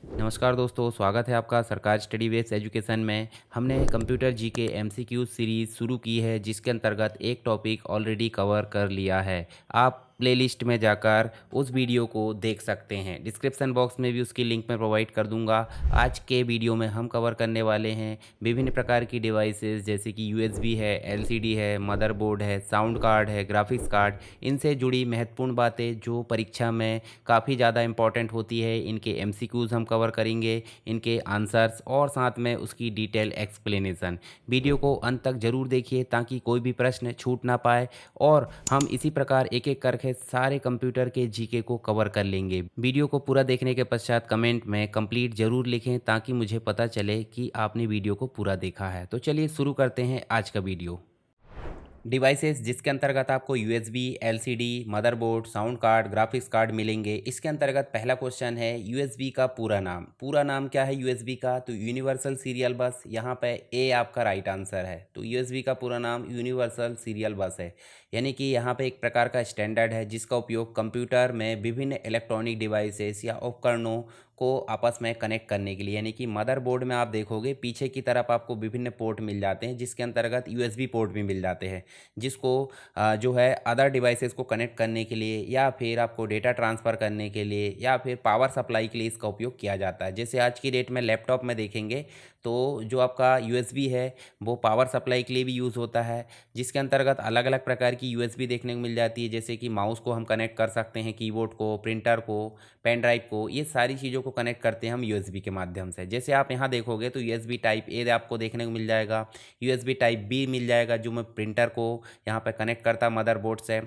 नमस्कार दोस्तों, स्वागत है आपका सरकार स्टडी बेस्ड एजुकेशन में। हमने कंप्यूटर जी के एमसीक्यू सीरीज़ शुरू की है, जिसके अंतर्गत एक टॉपिक ऑलरेडी कवर कर लिया है। आप प्लेलिस्ट में जाकर उस वीडियो को देख सकते हैं। डिस्क्रिप्शन बॉक्स में भी उसकी लिंक मैं प्रोवाइड कर दूंगा। आज के वीडियो में हम कवर करने वाले हैं विभिन्न प्रकार की डिवाइसेस, जैसे कि यूएसबी है, एलसीडी है, मदरबोर्ड है, साउंड कार्ड है, ग्राफिक्स कार्ड। इनसे जुड़ी महत्वपूर्ण बातें जो परीक्षा में काफ़ी ज़्यादा इंपॉर्टेंट होती है। इनके एमसीक्यूज़ हम कवर करेंगे, इनके आंसर्स और साथ में उसकी डिटेल एक्सप्लेनेशन। वीडियो को अंत तक ज़रूर देखिए ताकि कोई भी प्रश्न छूट ना पाए, और हम इसी प्रकार एक एक करके सारे कंप्यूटर के जीके को कवर कर लेंगे। वीडियो को पूरा देखने के पश्चात कमेंट में कंप्लीट ज़रूर लिखें ताकि मुझे पता चले कि आपने वीडियो को पूरा देखा है। तो चलिए शुरू करते हैं आज का वीडियो। डिवाइसेस जिसके अंतर्गत आपको USB, LCD, motherboard, sound card, graphics card मिलेंगे। इसके अंतर्गत पहला क्वेश्चन है यूएसबी का पूरा नाम। पूरा नाम क्या है यूएसबी का? तो यूनिवर्सल सीरियल बस। यहाँ पे ए आपका राइट आंसर है। तो यूएसबी का पूरा नाम यूनिवर्सल सीरियल बस है, यानी कि यहाँ पे एक प्रकार का स्टैंडर्ड है जिसका उपयोग कंप्यूटर में विभिन्न इलेक्ट्रॉनिक डिवाइसेस या उपकरणों को आपस में कनेक्ट करने के लिए, यानी कि मदरबोर्ड में आप देखोगे पीछे की तरफ आपको विभिन्न पोर्ट मिल जाते हैं, जिसके अंतर्गत यूएसबी पोर्ट भी मिल जाते हैं, जिसको जो है अदर डिवाइसेस को कनेक्ट करने के लिए, या फिर आपको डेटा ट्रांसफ़र करने के लिए, या फिर पावर सप्लाई के लिए इसका उपयोग किया जाता है। जैसे आज की डेट में लैपटॉप में देखेंगे तो जो आपका यूएसबी है वो पावर सप्लाई के लिए भी यूज़ होता है, जिसके अंतर्गत अलग अलग प्रकार की यूएसबी देखने को मिल जाती है। जैसे कि माउस को हम कनेक्ट कर सकते हैं, कीबोर्ड को, प्रिंटर को, पेन ड्राइव को, ये सारी चीज़ों को कनेक्ट करते हैं हम यूएसबी के माध्यम से। जैसे आप यहाँ देखोगे तो यूएसबी टाइप ए आपको देखने को मिल जाएगा, यूएसबी टाइप बी मिल जाएगा जो मैं प्रिंटर को यहाँ पे कनेक्ट करता मदरबोर्ड से।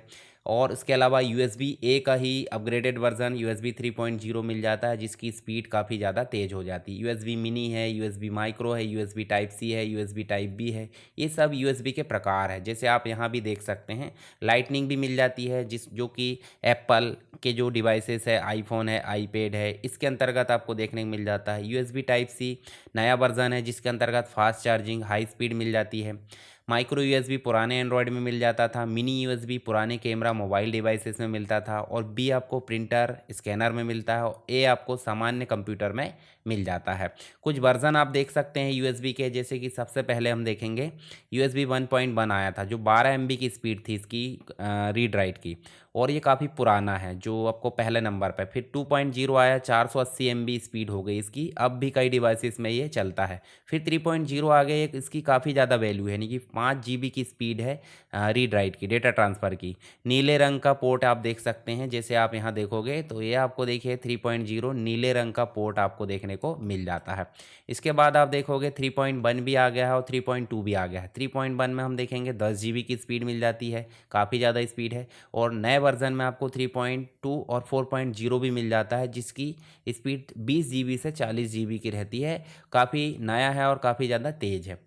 और इसके अलावा यूएसबी ए का ही अपग्रेडेड वर्जन यूएसबी 3.0 मिल जाता है, जिसकी स्पीड काफ़ी ज़्यादा तेज़ हो जाती है। यूएसबी मिनी है, यूएसबी माइक्रो है, यूएसबी टाइप सी है, यूएसबी टाइप बी है। ये सब यूएसबी के प्रकार है। जैसे आप यहाँ भी देख सकते हैं लाइटनिंग भी मिल जाती है, जो कि एप्पल के जो डिवाइसेस है, आईफोन है, आईपैड है, इसके अंतर्गत आपको देखने को मिल जाता है। यूएसबी टाइप सी नया वर्जन है जिसके अंतर्गत फास्ट चार्जिंग, हाई स्पीड मिल जाती है। माइक्रो यूएसबी पुराने एंड्रॉयड में मिल जाता था, मिनी यूएसबी पुराने कैमरा मोबाइल डिवाइसेस में मिलता था, और बी आपको प्रिंटर स्कैनर में मिलता है, और ए आपको सामान्य कंप्यूटर में मिल जाता है। कुछ वर्जन आप देख सकते हैं यूएसबी के, जैसे कि सबसे पहले हम देखेंगे यूएसबी 1.1 आया था, जो 12 एमबी की स्पीड थी इसकी रीड राइट की, और ये काफ़ी पुराना है जो आपको पहले नंबर पे। फिर 2.0 आया, 480 एमबी स्पीड हो गई इसकी, अब भी कई डिवाइसेस में ये चलता है। फिर 3.0 आ गए, एक इसकी काफ़ी ज़्यादा वैल्यू है, यानी कि 5 जीबी की स्पीड है रीड राइट की, डेटा ट्रांसफ़र की। नीले रंग का पोर्ट आप देख सकते हैं, जैसे आप यहाँ देखोगे तो ये आपको देखिए 3.0 नीले रंग का पोर्ट आपको देखने को मिल जाता है। इसके बाद आप देखोगे 3.1 भी आ गया है और 3.2 भी आ गया है। 3.1 में हम देखेंगे 10 जीबी की स्पीड मिल जाती है, काफ़ी ज़्यादा स्पीड है। और नए वर्जन में आपको 3.2 और 4.0 भी मिल जाता है, जिसकी स्पीड 20 जीबी से 40 जीबी की रहती है, काफ़ी नया है और काफ़ी ज़्यादा तेज़ है।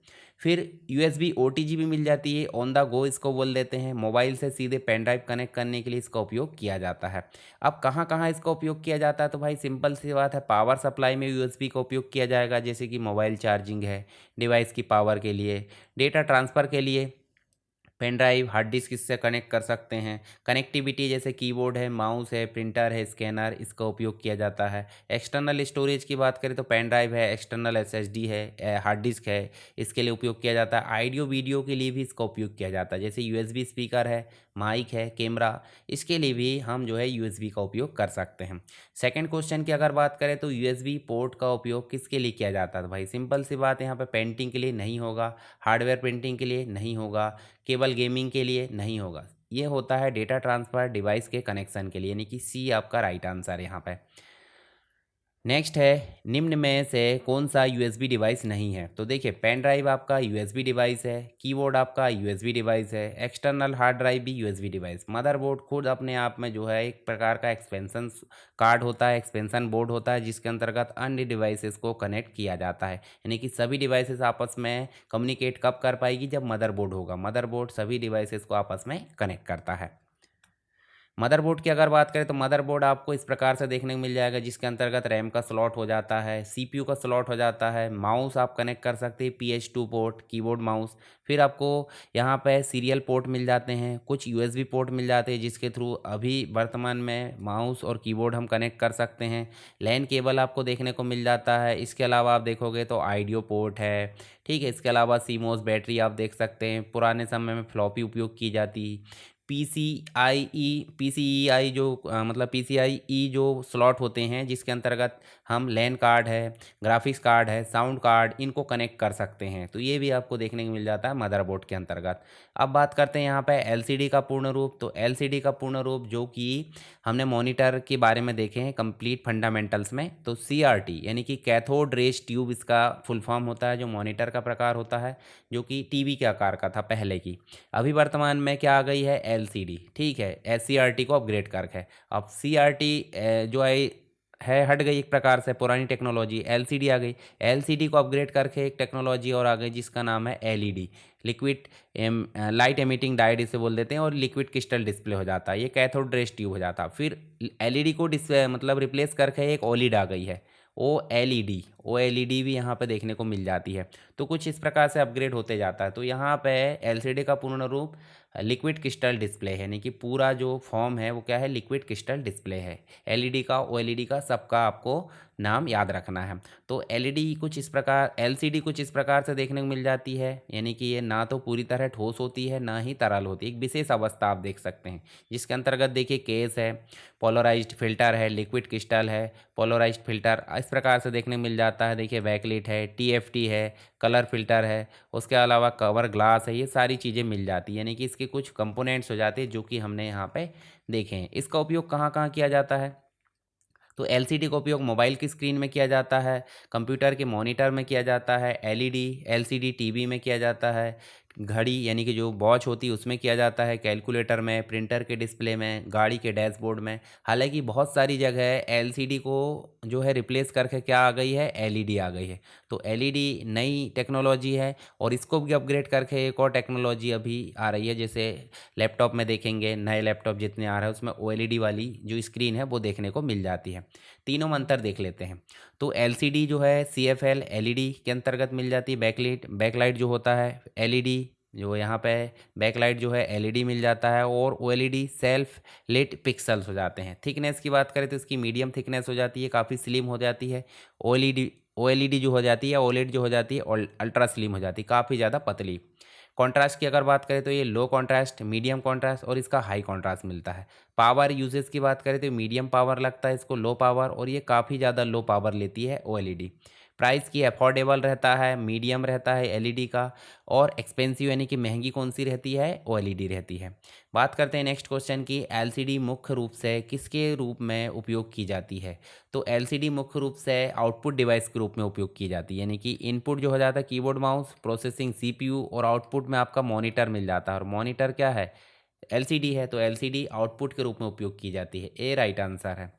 फिर यूएसबी ओटीजी भी मिल जाती है, ऑन द गो इसको बोल देते हैं। मोबाइल से सीधे पेन ड्राइव कनेक्ट करने के लिए इसका उपयोग किया जाता है। अब कहाँ कहाँ इसका उपयोग किया जाता है? तो भाई सिंपल सी बात है, पावर सप्लाई में यूएसबी का उपयोग किया जाएगा, जैसे कि मोबाइल चार्जिंग है, डिवाइस की पावर के लिए, डेटा ट्रांसफ़र के लिए पेन ड्राइव, हार्ड डिस्क इससे कनेक्ट कर सकते हैं। कनेक्टिविटी जैसे कीबोर्ड है, माउस है, प्रिंटर है, स्कैनर, इसका उपयोग किया जाता है। एक्सटर्नल स्टोरेज की बात करें तो पेन ड्राइव है, एक्सटर्नल एसएसडी है, हार्ड डिस्क है, इसके लिए उपयोग किया जाता है। ऑडियो वीडियो के लिए भी इसका उपयोग किया जाता है, जैसे यूएसबी स्पीकर है, माइक है, कैमरा, इसके लिए भी हम जो है यूएसबी का उपयोग कर सकते हैं। सेकंड क्वेश्चन की अगर बात करें तो यूएसबी पोर्ट का उपयोग किसके लिए किया जाता है? तो भाई सिंपल सी बात है, यहाँ पे पेंटिंग के लिए नहीं होगा, हार्डवेयर प्रिंटिंग के लिए नहीं होगा, केवल गेमिंग के लिए नहीं होगा। ये होता है डेटा ट्रांसफ़र डिवाइस के कनेक्शन के लिए, यानी कि सी आपका राइट आंसर है यहाँ पे। नेक्स्ट है निम्न में से कौन सा यूएसबी डिवाइस नहीं है? तो देखिए पेन ड्राइव आपका यूएसबी डिवाइस है, कीबोर्ड आपका यूएसबी डिवाइस है, एक्सटर्नल हार्ड ड्राइव भी यूएसबी डिवाइस, मदरबोर्ड खुद अपने आप में जो है एक प्रकार का एक्सपेंशन कार्ड होता है, एक्सपेंशन बोर्ड होता है, जिसके अंतर्गत अन्य डिवाइसेस को कनेक्ट किया जाता है। यानी कि सभी डिवाइसेस आपस में कम्युनिकेट कब कर पाएगी? जब मदरबोर्ड होगा। मदरबोर्ड सभी डिवाइसेस को आपस में कनेक्ट करता है। मदरबोर्ड की अगर बात करें तो मदरबोर्ड आपको इस प्रकार से देखने को मिल जाएगा, जिसके अंतर्गत रैम का स्लॉट हो जाता है, सीपीयू का स्लॉट हो जाता है, माउस आप कनेक्ट कर सकते हैं PS2 पोर्ट, कीबोर्ड माउस। फिर आपको यहाँ पे सीरियल पोर्ट मिल जाते हैं, कुछ यूएसबी पोर्ट मिल जाते हैं जिसके थ्रू अभी वर्तमान में माउस और कीबोर्ड हम कनेक्ट कर सकते हैं। लैन केबल आपको देखने को मिल जाता है। इसके अलावा आप देखोगे तो आइडियो पोर्ट है, ठीक है। इसके अलावा सीमोस बैटरी आप देख सकते हैं, पुराने समय में फ्लॉपी उपयोग की जाती। पीसीआई जो मतलब पीसीआई जो स्लॉट होते हैं जिसके अंतर्गत हम लैन कार्ड है, ग्राफिक्स कार्ड है, साउंड कार्ड, इनको कनेक्ट कर सकते हैं। तो ये भी आपको देखने को मिल जाता है मदरबोर्ड के अंतर्गत। अब बात करते हैं यहाँ पे एलसीडी का पूर्ण रूप। तो एलसीडी का पूर्ण रूप जो कि हमने मॉनिटर के बारे में देखे हैं कंप्लीट फंडामेंटल्स में, तो सीआरटी यानी कि कैथोड रेज ट्यूब इसका फुल फॉर्म होता है, जो मॉनिटर का प्रकार होता है, जो कि टीवी के आकार का था पहले की। अभी वर्तमान में क्या आ गई है, एलसीडी, ठीक है। एससीआरटी को अपग्रेड करके अब सीआरटी जो है हट गई, एक प्रकार से पुरानी टेक्नोलॉजी, एलसीडी आ गई। एलसीडी को अपग्रेड करके एक टेक्नोलॉजी और आ गई जिसका नाम है LED, liquid light emitting diode इसे बोल देते हैं, और लिक्विड क्रिस्टल डिस्प्ले हो जाता है, ये कैथोड रेज ट्यूब हो जाता है। फिर एलईडी को मतलब रिप्लेस करके एक ओलिड आ गई है, ओ एलईडी भी यहाँ पे देखने को मिल जाती है। तो कुछ इस प्रकार से अपग्रेड होते जाता है। तो यहाँ पे एलसीडी का पूर्ण रूप लिक्विड क्रिस्टल डिस्प्ले है, यानी कि पूरा जो फॉर्म है वो क्या है, लिक्विड क्रिस्टल डिस्प्ले है। एलईडी का, ओएलईडी का, सबका आपको नाम याद रखना है। तो एलईडी कुछ इस प्रकार, एलसीडी कुछ इस प्रकार से देखने को मिल जाती है, यानी कि ये ना तो पूरी तरह ठोस होती है ना ही तरल होती है, एक विशेष अवस्था आप देख सकते हैं, जिसके अंतर्गत देखिए केस है, पोलराइज्ड फिल्टर है, लिक्विड क्रिस्टल है, पोलराइज्ड फिल्टर इस प्रकार से देखने को मिल जाता है। देखिए बैकलाइट है, टीएफटी है, कलर फिल्टर है, उसके अलावा कवर ग्लास है, ये सारी चीज़ें मिल जाती है, यानी कि इसके कुछ कंपोनेंट्स हो जाते हैं जो कि हमने यहाँ पे देखे हैं। इसका उपयोग कहाँ कहाँ किया जाता है, तो एलसीडी का उपयोग मोबाइल की स्क्रीन में किया जाता है, कंप्यूटर के मॉनिटर में किया जाता है, एलईडी एलसीडी टीवी में किया जाता है, घड़ी यानी कि जो वॉच होती है उसमें किया जाता है, कैलकुलेटर में, प्रिंटर के डिस्प्ले में, गाड़ी के डैशबोर्ड में। हालांकि बहुत सारी जगह एलसीडी को जो है रिप्लेस करके क्या आ गई है, एलईडी आ गई है। तो एलईडी नई टेक्नोलॉजी है, और इसको भी अपग्रेड करके एक और टेक्नोलॉजी अभी आ रही है। जैसे लैपटॉप में देखेंगे, नए लैपटॉप जितने आ रहे हैं उसमें ओएलईडी वाली जो स्क्रीन है वो देखने को मिल जाती है। तीनों में अंतर देख लेते हैं। तो एलसीडी जो है सीएफएल एलईडी के अंतर्गत मिल जाती है। बैकलाइट जो होता है एलईडी, जो यहाँ पे बैकलाइट जो है एलईडी मिल जाता है, और ओएलईडी सेल्फ लिट पिक्सल्स हो जाते हैं। थिकनेस की बात करें तो इसकी मीडियम थिकनेस हो जाती है, काफ़ी स्लिम हो जाती है। ओएलईडी जो हो जाती है, ओलेड जो हो जाती है, और अल्ट्रा स्लिम हो जाती है, काफ़ी ज़्यादा पतली। कॉन्ट्रास्ट की अगर बात करें तो ये लो कॉन्ट्रास्ट, मीडियम कॉन्ट्रास्ट और इसका हाई कॉन्ट्रास्ट मिलता है। पावर यूजेस की बात करें तो मीडियम पावर लगता है इसको, लो पावर, और ये काफ़ी ज़्यादा लो पावर लेती है ओएलईडी। प्राइस की अफोर्डेबल रहता है, मीडियम रहता है एलईडी का, और एक्सपेंसिव यानी कि महंगी कौन सी रहती है, ओएलईडी रहती है। बात करते हैं नेक्स्ट क्वेश्चन की, एलसीडी मुख्य रूप से किसके रूप में उपयोग की जाती है। तो एलसीडी मुख्य रूप से आउटपुट डिवाइस के रूप में उपयोग की जाती है, यानी कि इनपुट जो हो जाता है कीबोर्ड माउस, प्रोसेसिंग सीपीयू, और आउटपुट में आपका मॉनिटर मिल जाता है। और मॉनिटर क्या है, एलसीडी है, तो एलसीडी आउटपुट के रूप में उपयोग की जाती है, ए राइट आंसर है।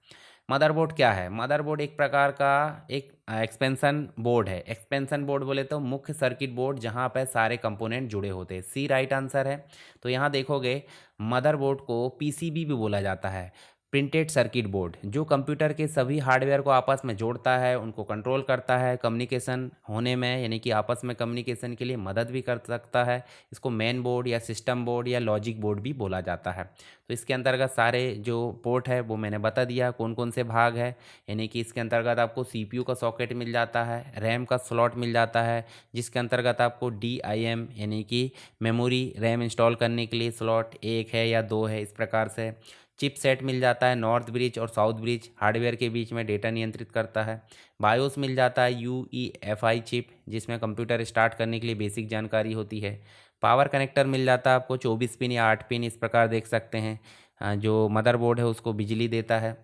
मदरबोर्ड क्या है, मदरबोर्ड एक प्रकार का एक एक्सपेंशन बोर्ड है। एक्सपेंशन बोर्ड बोले तो मुख्य सर्किट बोर्ड जहाँ पे सारे कंपोनेंट जुड़े होते हैं, सी राइट आंसर है। तो यहाँ देखोगे मदरबोर्ड को पीसीबी भी बोला जाता है, प्रिंटेड सर्किट बोर्ड, जो कंप्यूटर के सभी हार्डवेयर को आपस में जोड़ता है, उनको कंट्रोल करता है, कम्युनिकेशन होने में, यानी कि आपस में कम्युनिकेशन के लिए मदद भी कर सकता है। इसको मेन बोर्ड या सिस्टम बोर्ड या लॉजिक बोर्ड भी बोला जाता है। तो इसके अंतर्गत सारे जो पोर्ट है वो मैंने बता दिया कौन कौन से भाग है, यानी कि इसके अंतर्गत आपको सीपीयू का सॉकेट मिल जाता है, रैम का स्लॉट मिल जाता है, जिसके अंतर्गत आपको डीआईएम यानी कि मेमोरी रैम इंस्टॉल करने के लिए स्लॉट एक है या दो है, इस प्रकार से चिप सेट मिल जाता है, नॉर्थ ब्रिज और साउथ ब्रिज हार्डवेयर के बीच में डेटा नियंत्रित करता है। बायोस मिल जाता है, यूईएफआई चिप, जिसमें कंप्यूटर स्टार्ट करने के लिए बेसिक जानकारी होती है। पावर कनेक्टर मिल जाता है आपको 24 पिन या 8 पिन, इस प्रकार देख सकते हैं। जो मदरबोर्ड है उसको बिजली देता है।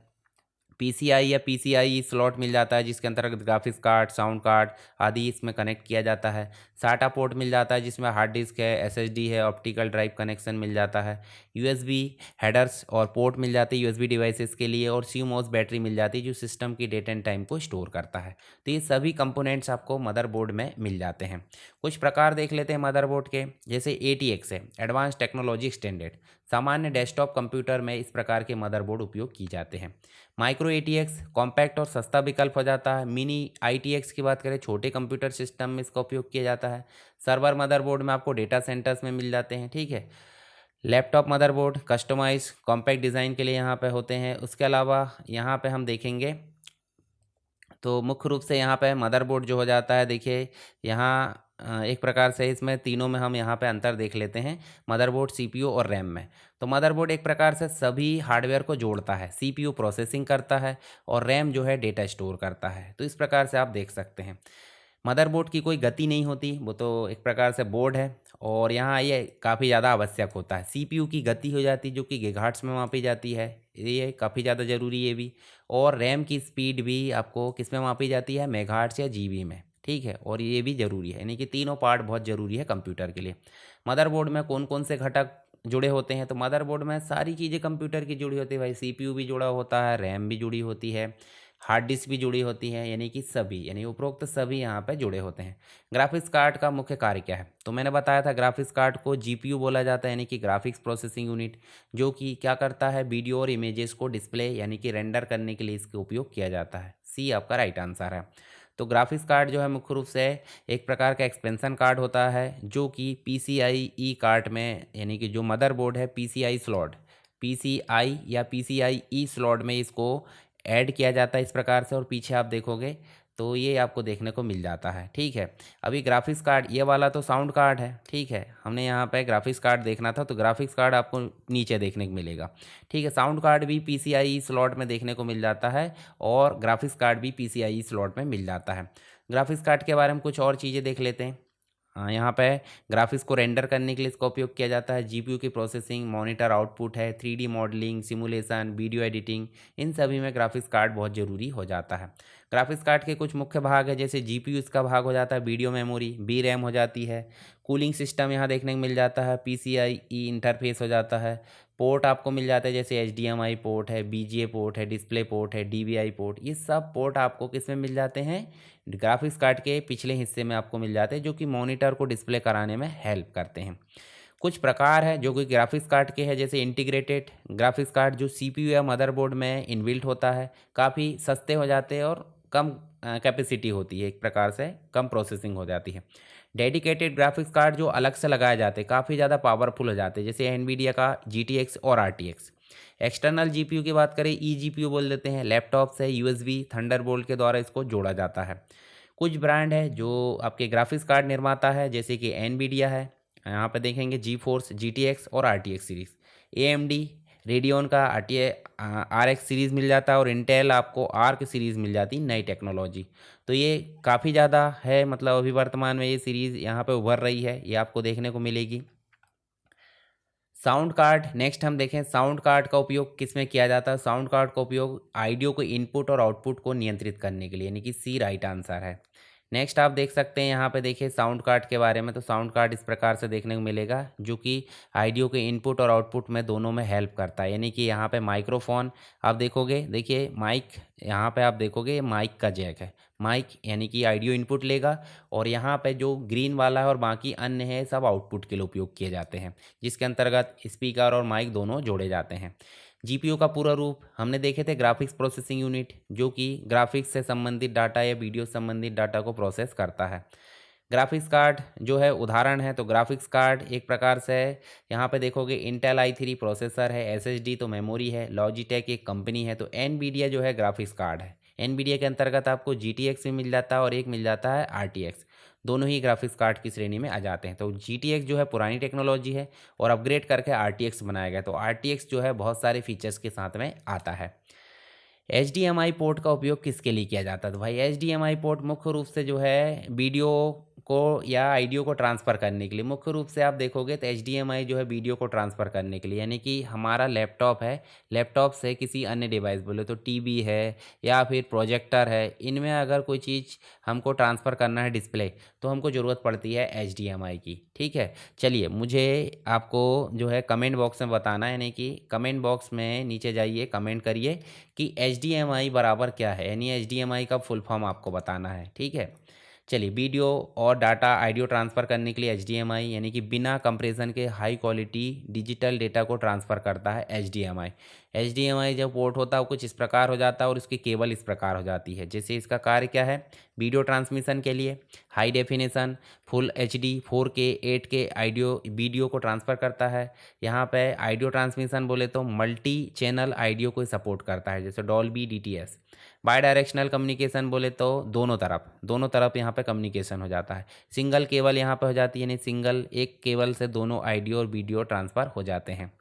पीसीआई या पीसीआई स्लॉट मिल जाता है, जिसके अंतर्गत ग्राफिक्स कार्ड, साउंड कार्ड आदि इसमें कनेक्ट किया जाता है। साटा पोर्ट मिल जाता है, जिसमें हार्ड डिस्क है, एसएसडी है, ऑप्टिकल ड्राइव कनेक्शन मिल जाता है। यूएसबी हेडर्स और पोर्ट मिल जाते हैं यूएसबी डिवाइसेस के लिए, और सीमोस बैटरी मिल जाती है जो सिस्टम की डेट एंड टाइम को स्टोर करता है। तो ये सभी कंपोनेंट्स आपको मदरबोर्ड में मिल जाते हैं। कुछ प्रकार देख लेते हैं मदरबोर्ड के, जैसे ATX है, एडवांस टेक्नोलॉजी एक्सटेंडेड। सामान्य डेस्कटॉप कंप्यूटर में इस प्रकार के मदरबोर्ड उपयोग किए जाते हैं। माइक्रो ATX कॉम्पैक्ट और सस्ता विकल्प हो जाता है। मिनी ITX की बात करें, छोटे कंप्यूटर सिस्टम में इसका उपयोग किया जाता है। सर्वर मदरबोर्ड में आपको डेटा सेंटर्स में मिल जाते हैं, ठीक है। Laptop motherboard customize compact design के लिए यहाँ पे होते हैं। उसके अलावा यहाँ पे हम देखेंगे तो मुख्य रूप से यहाँ पे मदरबोर्ड जो हो जाता है, देखिए यहाँ एक प्रकार से इसमें तीनों में हम यहाँ पे अंतर देख लेते हैं, मदरबोर्ड, CPU और रैम में। तो मदरबोर्ड एक प्रकार से सभी हार्डवेयर को जोड़ता है, CPU प्रोसेसिंग करता है और रैम जो है डेटा स्टोर करता है। तो इस प्रकार से आप देख सकते हैं मदरबोर्ड की कोई गति नहीं होती, वो तो एक प्रकार से बोर्ड है और यहाँ ये काफ़ी ज़्यादा आवश्यक होता है। CPU की गति हो जाती है जो कि गीगाहर्ट्ज़ में मापी जाती है, ये काफ़ी ज़्यादा ज़रूरी है भी। और रैम की स्पीड भी आपको किस में मापी जाती है, मेगाहर्ट्ज़ या GB में, ठीक है। और ये भी ज़रूरी है, यानी कि तीनों पार्ट बहुत ज़रूरी है कंप्यूटर के लिए। मदरबोर्ड में कौन कौन से घटक जुड़े होते हैं, तो मदरबोर्ड में सारी चीज़ें कंप्यूटर की जुड़ी होती है भाई। CPU भी जुड़ा होता है, रैम भी जुड़ी होती है, हार्ड डिस्क भी जुड़ी होती है, यानी कि सभी, यानी उपरोक्त सभी यहाँ पे जुड़े होते हैं। ग्राफिक्स कार्ड का मुख्य कार्य क्या है, तो मैंने बताया था ग्राफिक्स कार्ड को GPU बोला जाता है, यानी कि ग्राफिक्स प्रोसेसिंग यूनिट, जो कि क्या करता है, वीडियो और इमेजेस को डिस्प्ले यानी कि रेंडर करने के लिए इसका उपयोग किया जाता है। सी आपका राइट आंसर है। तो ग्राफिक्स कार्ड जो है मुख्य रूप से एक प्रकार का एक्सपेंशन कार्ड होता है, जो कि PCIe कार्ड में, यानी कि जो मदरबोर्ड है PCI स्लॉट, PCI या PCIe स्लॉट में इसको ऐड किया जाता है इस प्रकार से। और पीछे आप देखोगे तो ये आपको देखने को मिल जाता है, ठीक है। अभी ग्राफिक्स कार्ड ये वाला तो साउंड कार्ड है, ठीक है। हमने यहाँ पे ग्राफिक्स कार्ड देखना था, तो ग्राफिक्स कार्ड आपको नीचे देखने को मिलेगा, ठीक है। साउंड कार्ड भी PCIe स्लॉट में देखने को मिल जाता है और ग्राफिक्स कार्ड भी PCIe स्लॉट में मिल जाता है। ग्राफिक्स कार्ड के बारे में कुछ और चीज़ें देख लेते हैं। यहाँ पे ग्राफिक्स को रेंडर करने के लिए इसका उपयोग किया जाता है। GPU की प्रोसेसिंग, मॉनिटर आउटपुट है, 3D modelling, simulation, video editing, इन सभी में ग्राफिक्स कार्ड बहुत ज़रूरी हो जाता है। ग्राफिक्स कार्ड के कुछ मुख्य भाग है, जैसे GPU इसका भाग हो जाता है, वीडियो मेमोरी, VRAM हो जाती है, कूलिंग सिस्टम यहाँ देखने को मिल जाता है, PCIe इंटरफेस हो जाता है, पोर्ट आपको मिल जाता है जैसे HDMI पोर्ट है, BGA पोर्ट है, डिस्प्ले पोर्ट है, DVI पोर्ट, ये सब पोर्ट आपको किस में मिल जाते हैं, ग्राफिक्स कार्ड के पिछले हिस्से में आपको मिल जाते हैं, जो कि मॉनिटर को डिस्प्ले कराने में हेल्प करते हैं। कुछ प्रकार है जो कि ग्राफिक्स कार्ड के हैं, जैसे इंटीग्रेटेड ग्राफिक्स कार्ड, जो CPU या मदरबोर्ड में इनबिल्ट होता है, काफ़ी सस्ते हो जाते हैं और कम कैपेसिटी होती है, एक प्रकार से कम प्रोसेसिंग हो जाती है। डेडिकेटेड ग्राफिक्स कार्ड जो अलग से लगाए जाते हैं, काफ़ी ज़्यादा पावरफुल हो जाते हैं, जैसे NVIDIA का GTX और RTX। एक्सटर्नल GPU की बात करें, eGPU बोल देते हैं, लैपटॉप से USB थंडरबोल्ट के द्वारा इसको जोड़ा जाता है। कुछ ब्रांड है जो आपके ग्राफिक्स कार्ड निर्माता है, जैसे कि NVIDIA है, यहाँ पे देखेंगे GeForce GTX और RTX सीरीज़। AMD रेडियन का RX सीरीज़ मिल जाता है और इंटेल आपको आर्क सीरीज़ मिल जाती, नई टेक्नोलॉजी। तो ये काफ़ी ज़्यादा है, मतलब अभी वर्तमान में ये सीरीज़ यहाँ पे उभर रही है, ये आपको देखने को मिलेगी। साउंड कार्ड, नेक्स्ट हम देखें साउंड कार्ड का उपयोग किस में किया जाता है। साउंड कार्ड का उपयोग ऑडियो को इनपुट और आउटपुट को नियंत्रित करने के लिए, यानी कि सी राइट आंसर है। नेक्स्ट आप देख सकते हैं यहाँ पे, देखिए साउंड कार्ड के बारे में, तो साउंड कार्ड इस प्रकार से देखने को मिलेगा, जो कि ऑडियो के इनपुट और आउटपुट में दोनों में हेल्प करता है। यानी कि यहाँ पे माइक्रोफोन आप देखोगे, देखिए माइक, यहाँ पे आप देखोगे माइक का जैक है, माइक यानी कि ऑडियो इनपुट लेगा, और यहाँ पे जो ग्रीन वाला है और बाकी अन्य है सब आउटपुट के लिए उपयोग किए जाते हैं, जिसके अंतर्गत स्पीकर और माइक दोनों जोड़े जाते हैं। GPU का पूरा रूप हमने देखे थे, ग्राफिक्स प्रोसेसिंग यूनिट, जो कि ग्राफिक्स से संबंधित डाटा या वीडियो संबंधित डाटा को प्रोसेस करता है। ग्राफिक्स कार्ड जो है उदाहरण है, तो ग्राफिक्स कार्ड एक प्रकार से यहाँ पे देखोगे इंटेल i3 प्रोसेसर है, SSD तो मेमोरी है, लॉजिटेक एक कंपनी है, तो NVIDIA जो है ग्राफिक्स कार्ड है। NVIDIA के अंतर्गत आपको GTX भी मिल जाता है और एक मिल जाता है RTX, दोनों ही ग्राफिक्स कार्ड की श्रेणी में आ जाते हैं। तो GTX जो है पुरानी टेक्नोलॉजी है और अपग्रेड करके RTX बनाया गया, तो RTX जो है बहुत सारे फीचर्स के साथ में आता है। HDMI पोर्ट का उपयोग किसके लिए किया जाता है, तो भाई HDMI पोर्ट मुख्य रूप से जो है वीडियो को या ऑडियो को ट्रांसफ़र करने के लिए, मुख्य रूप से आप देखोगे तो HDMI जो है वीडियो को ट्रांसफ़र करने के लिए, यानी कि हमारा लैपटॉप है, लैपटॉप से किसी अन्य डिवाइस, बोले तो टीवी है या फिर प्रोजेक्टर है, इनमें अगर कोई चीज़ हमको ट्रांसफ़र करना है डिस्प्ले, तो हमको ज़रूरत पड़ती है HDMI की, ठीक है। चलिए मुझे आपको जो है कमेंट बॉक्स में बताना है, यानी कि कमेंट बॉक्स में नीचे जाइए, कमेंट करिए कि HDMI बराबर क्या है, यानी HDMI का फुल फॉर्म आपको बताना है, ठीक है। चलिए, वीडियो और डाटा ऑडियो ट्रांसफ़र करने के लिए एचडीएमआई यानी कि बिना कंप्रेशन के हाई क्वालिटी डिजिटल डेटा को ट्रांसफ़र करता है एचडीएमआई। एचडीएमआई जब पोर्ट होता है वो कुछ इस प्रकार हो जाता है और उसकी केबल इस प्रकार हो जाती है। जैसे इसका कार्य क्या है, वीडियो ट्रांसमिशन के लिए high definition full HD 4K 8K audio video को ट्रांसफ़र करता है। यहाँ पे ऑडियो ट्रांसमिशन बोले तो मल्टी चैनल ऑडियो को सपोर्ट करता है, जैसे Dolby DTS. By directional communication बोले तो दोनों तरफ यहाँ पे कम्युनिकेशन हो जाता है। सिंगल केबल यहाँ पे हो जाती है, यानी सिंगल एक केबल से दोनों ऑडियो और वीडियो ट्रांसफ़र हो जाते हैं।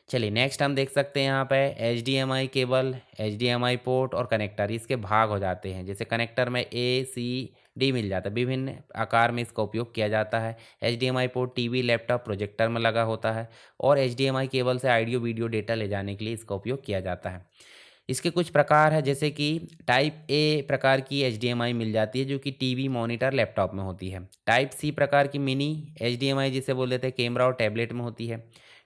चलिए नेक्स्ट हम देख सकते हैं यहाँ पे एचडीएमआई केबल, एचडीएमआई पोर्ट और कनेक्टर इसके भाग हो जाते हैं। जैसे कनेक्टर में ए सी डी मिल जाता है, विभिन्न आकार में इसका उपयोग किया जाता है। HDMI port TV laptop projector में लगा होता है और एचडीएमआई केबल से ऑडियो वीडियो डेटा ले जाने के लिए इसका उपयोग किया जाता है। इसके कुछ प्रकार है, जैसे कि टाइप ए प्रकार की एचडीएमआई मिल जाती है जो कि टीवी मॉनिटर लैपटॉप में होती है। टाइप सी प्रकार की मिनी एचडीएमआई जिसे बोल देते हैं कैमरा और टैबलेट में होती है।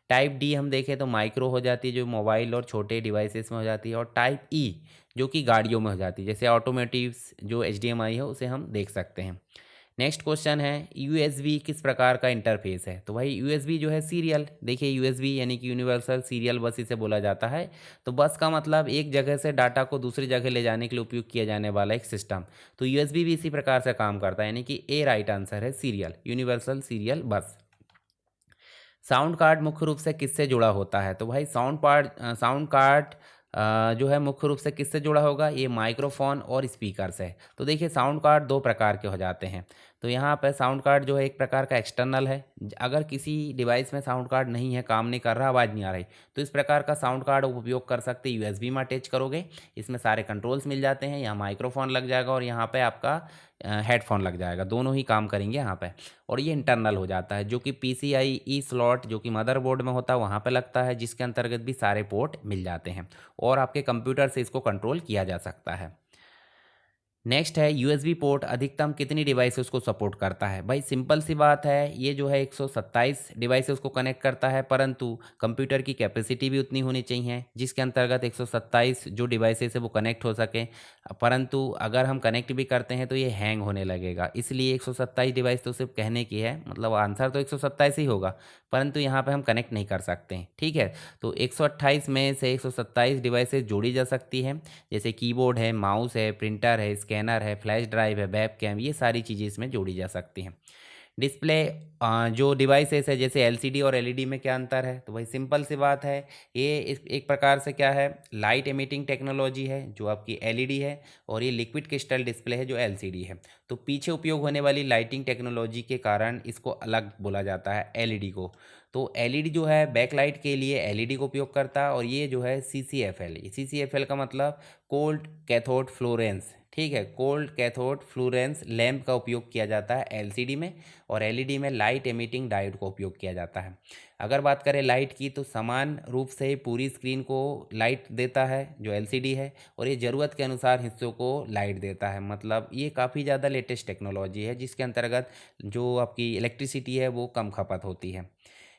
टाइप डी हम देखें तो माइक्रो हो जाती है जो मोबाइल और छोटे डिवाइसेस में हो जाती है। और टाइप ई जो कि गाड़ियों में हो जाती है, जैसे ऑटोमेटिव्स जो एचडीएमआई है उसे हम देख सकते हैं। नेक्स्ट क्वेश्चन है यूएसबी किस प्रकार का इंटरफेस है। तो भाई यूएसबी जो है सीरियल, देखिए यूएसबी यानी कि यूनिवर्सल सीरियल बस इसे बोला जाता है। तो बस का मतलब एक जगह से डाटा को दूसरी जगह ले जाने के लिए उपयोग किया जाने वाला एक सिस्टम। तो यूएसबी भी इसी प्रकार से काम करता है, यानी कि ए राइट आंसर है सीरियल, यूनिवर्सल सीरियल बस। साउंड कार्ड मुख्य रूप से किससे जुड़ा होता है। तो भाई साउंड कार्ड जो है मुख्य रूप से किससे जुड़ा होगा, ये माइक्रोफोन और स्पीकर से। तो देखिए साउंड कार्ड दो प्रकार के हो जाते हैं। तो यहाँ पर साउंड कार्ड जो है एक प्रकार का एक्सटर्नल है। अगर किसी डिवाइस में साउंड कार्ड नहीं है, काम नहीं कर रहा, आवाज़ नहीं आ रही, तो इस प्रकार का साउंड कार्ड उपयोग कर सकते। यूएसबी में अटैच करोगे, इसमें सारे कंट्रोल्स मिल जाते हैं, यहाँ माइक्रोफोन लग जाएगा और यहाँ पे आपका हेडफोन लग जाएगा, दोनों ही काम करेंगे यहाँ पे। और ये इंटरनल हो जाता है, जो कि पीसीआई ई स्लॉट जो कि मदरबोर्ड में होता है वहाँ पे लगता है, जिसके अंतर्गत भी सारे पोर्ट मिल जाते हैं और आपके कंप्यूटर से इसको कंट्रोल किया जा सकता है। नेक्स्ट है यूएसबी पोर्ट अधिकतम कितनी डिवाइसेस को सपोर्ट करता है। भाई सिंपल सी बात है, ये जो है 127 डिवाइसेस को कनेक्ट करता है, परंतु कंप्यूटर की कैपेसिटी भी उतनी होनी चाहिए जिसके अंतर्गत 127 जो डिवाइसेस है वो कनेक्ट हो सके। परंतु अगर हम कनेक्ट भी करते हैं तो ये हैंग होने लगेगा, इसलिए 127 डिवाइस तो सिर्फ कहने की है, मतलब आंसर तो 127 ही होगा, परंतु यहाँ पर हम कनेक्ट नहीं कर सकते हैं। ठीक है, तो 128 में से 127 डिवाइसेस जोड़ी जा सकती है, जैसे कीबोर्ड है, माउस है, प्रिंटर है, स्कैनर है, फ्लैश ड्राइव है, वेब कैम, ये सारी चीज़ें इसमें जोड़ी जा सकती हैं। डिस्प्ले जो डिवाइसेस है जैसे एलसीडी और एलईडी में क्या अंतर है। तो भाई सिंपल सी बात है, ये एक प्रकार से क्या है, लाइट एमिटिंग टेक्नोलॉजी है जो आपकी एलईडी है, और ये लिक्विड क्रिस्टल डिस्प्ले है जो एलसीडी है। तो पीछे उपयोग होने वाली लाइटिंग टेक्नोलॉजी के कारण इसको अलग बोला जाता है एलईडी को। तो एलईडी जो है बैकलाइट के लिए एलईडी को उपयोग करता है, और ये जो है सीसीएफएल, सीसीएफएल का मतलब कोल्ड कैथोड फ्लोरेंस, ठीक है, कोल्ड कैथोड फ्लोरेंस लैंप का उपयोग किया जाता है एलसीडी में, और एलईडी में लाइट एमिटिंग डायोड का उपयोग किया जाता है। अगर बात करें लाइट की, तो समान रूप से पूरी स्क्रीन को लाइट देता है जो एलसीडी है, और ये ज़रूरत के अनुसार हिस्सों को लाइट देता है। मतलब ये काफ़ी ज़्यादा लेटेस्ट टेक्नोलॉजी है जिसके अंतर्गत जो आपकी इलेक्ट्रिसिटी है वो कम खपत होती है।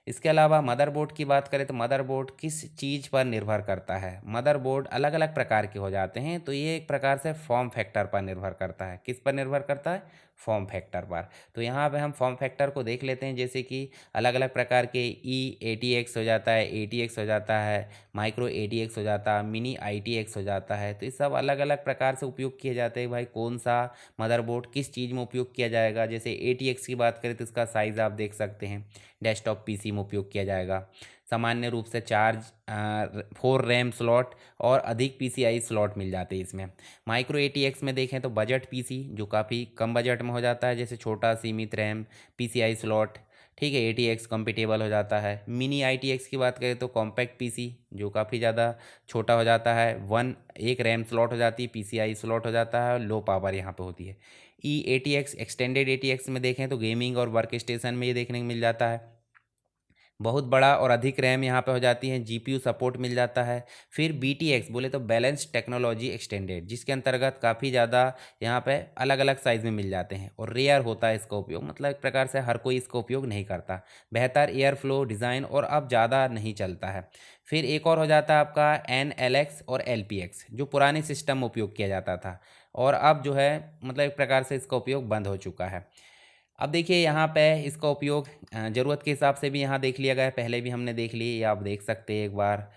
इसके अलावा मदरबोर्ड की बात करें तो मदरबोर्ड किस चीज़ पर निर्भर करता है। मदरबोर्ड अलग अलग प्रकार के हो जाते हैं, तो ये एक प्रकार से फॉर्म फैक्टर पर निर्भर करता है। किस पर निर्भर करता है, फॉर्म फैक्टर पर। तो यहाँ पे हम फॉर्म फैक्टर को देख लेते हैं, जैसे कि अलग अलग प्रकार के E80X हो जाता है, ATX हो जाता है, माइक्रो ATX हो जाता है, मिनी ITX हो जाता है। तो ये सब अलग अलग प्रकार से उपयोग किए जाते हैं। भाई कौन सा मदरबोर्ड किस चीज़ में उपयोग किया जाएगा, जैसे ATX की बात करें तो इसका साइज़ आप देख सकते हैं, डेस्कटॉप पीसी में उपयोग किया जाएगा। सामान्य रूप से 4 रैम स्लॉट और अधिक पीसीआई स्लॉट मिल जाते हैं इसमें। माइक्रो ATX में देखें तो बजट पीसी जो काफ़ी कम बजट में हो जाता है, जैसे छोटा सीमित रैम पीसीआई स्लॉट, ठीक है, ATX कंपेटेबल हो जाता है। मिनी ITX की बात करें तो कॉम्पैक्ट पीसी जो काफ़ी ज़्यादा छोटा हो जाता है, एक रैम स्लॉट हो जाती है, पीसीआई स्लॉट हो जाता है, लो पावर यहाँ पे होती है। E80X एक्सटेंडेड ATX में देखें तो गेमिंग और वर्क स्टेशन में ये देखने को मिल जाता है। बहुत बड़ा और अधिक रैम यहाँ पे हो जाती है, जीपीयू सपोर्ट मिल जाता है। फिर बीटीएक्स बोले तो बैलेंस टेक्नोलॉजी एक्सटेंडेड, जिसके अंतर्गत काफ़ी ज़्यादा यहाँ पे अलग अलग साइज़ में मिल जाते हैं और रेयर होता है इसका उपयोग, मतलब एक प्रकार से हर कोई इसका उपयोग नहीं करता। बेहतर एयर फ्लो डिज़ाइन और अब ज़्यादा नहीं चलता है। फिर एक और हो जाता है आपका NLX और LPX, जो पुराने सिस्टम में उपयोग किया जाता था और अब जो है मतलब एक प्रकार से इसका उपयोग बंद हो चुका है। अब देखिए यहाँ पे इसका उपयोग ज़रूरत के हिसाब से भी यहाँ देख लिया गया है, पहले भी हमने देख ली, ये आप देख सकते हैं एक बार।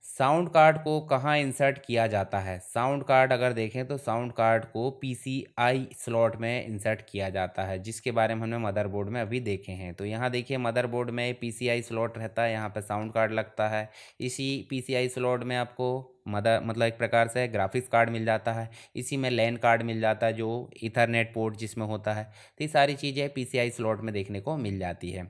साउंड कार्ड को कहाँ इंसर्ट किया जाता है? साउंड कार्ड अगर देखें तो साउंड कार्ड को पीसीआई स्लॉट में इंसर्ट किया जाता है, जिसके बारे में हमने मदरबोर्ड में अभी देखे हैं। तो यहाँ देखिए मदरबोर्ड में पीसीआई स्लॉट रहता है, यहाँ पे साउंड कार्ड लगता है। इसी पीसीआई स्लॉट में आपको मतलब एक प्रकार से ग्राफिक्स कार्ड मिल जाता है। इसी में लैन कार्ड मिल जाता है, जो ईथरनेट पोर्ट जिसमें होता है। तो ये सारी चीज़ें पीसीआई स्लॉट में देखने को मिल जाती है।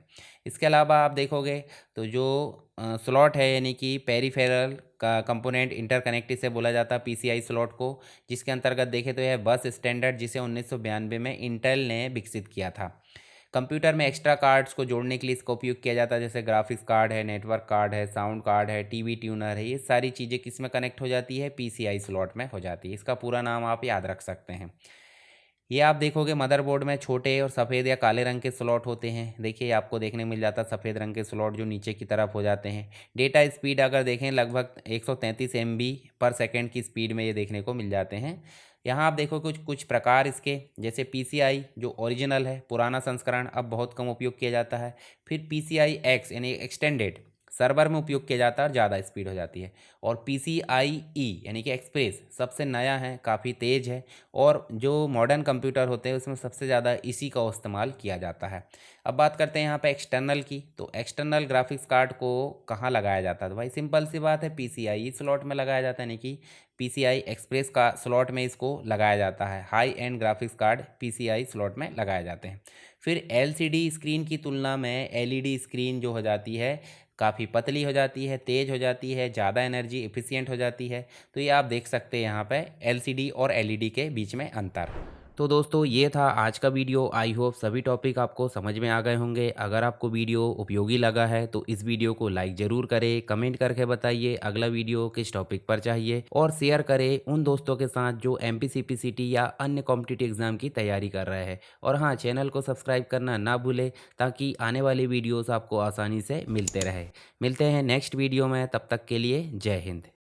इसके अलावा आप देखोगे तो जो स्लॉट है, यानी कि पेरिफेरल का कंपोनेंट इंटरकनेक्ट से बोला जाता है पीसीआई स्लॉट को, जिसके अंतर्गत देखें तो यह बस स्टैंडर्ड जिसे 1992 में इंटेल ने विकसित किया था। कंप्यूटर में एक्स्ट्रा कार्ड्स को जोड़ने के लिए इसका उपयोग किया जाता है, जैसे ग्राफिक्स कार्ड है, नेटवर्क कार्ड है, साउंड कार्ड है, टीवी ट्यूनर है। ये सारी चीज़ें किस में कनेक्ट हो जाती है? पीसीआई स्लॉट में हो जाती है। इसका पूरा नाम आप याद रख सकते हैं। ये आप देखोगे मदरबोर्ड में छोटे और सफ़ेद या काले रंग के स्लॉट होते हैं। देखिए आपको देखने मिल जाता है सफ़ेद रंग के स्लॉट जो नीचे की तरफ हो जाते हैं। डेटा स्पीड अगर देखें लगभग 133 MB पर सेकंड की स्पीड में ये देखने को मिल जाते हैं। यहाँ आप देखो कुछ कुछ प्रकार इसके, जैसे पीसीआई जो ओरिजिनल है पुराना संस्करण अब बहुत कम उपयोग किया जाता है। फिर पीसीआई एक्स यानी एक्सटेंडेड सर्वर में उपयोग किया जाता है और ज़्यादा स्पीड हो जाती है। और पीसीआई यानी कि एक्सप्रेस सबसे नया है, काफ़ी तेज़ है और जो मॉडर्न कंप्यूटर होते हैं उसमें सबसे ज़्यादा इसी का इस्तेमाल किया जाता है। अब बात करते हैं यहाँ पे एक्सटर्नल की, तो एक्सटर्नल ग्राफिक्स कार्ड को कहाँ लगाया जाता है? तो भाई सिंपल सी बात है, पीसीआई स्लॉट में लगाया जाता है, यानी कि पीसीआई एक्सप्रेस का स्लॉट में इसको लगाया जाता है। High and graphics card PCI slot में लगाए जाते हैं। फिर एलसीडी स्क्रीन की तुलना में एलईडी स्क्रीन जो हो जाती है काफ़ी पतली हो जाती है, तेज़ हो जाती है, ज़्यादा एनर्जी एफिशिएंट हो जाती है। तो ये आप देख सकते हैं यहाँ पे एलसीडी और एलईडी के बीच में अंतर। तो दोस्तों ये था आज का वीडियो। आई होप सभी टॉपिक आपको समझ में आ गए होंगे। अगर आपको वीडियो उपयोगी लगा है तो इस वीडियो को लाइक ज़रूर करें, कमेंट करके बताइए अगला वीडियो किस टॉपिक पर चाहिए और शेयर करें उन दोस्तों के साथ जो एमपीसीपीसीटी या अन्य कॉम्पिटिटिव एग्ज़ाम की तैयारी कर रहे हैं। और हाँ, चैनल को सब्सक्राइब करना ना भूलें ताकि आने वाली वीडियोज़ आपको आसानी से मिलते रहे। मिलते हैं नेक्स्ट वीडियो में, तब तक के लिए जय हिंद।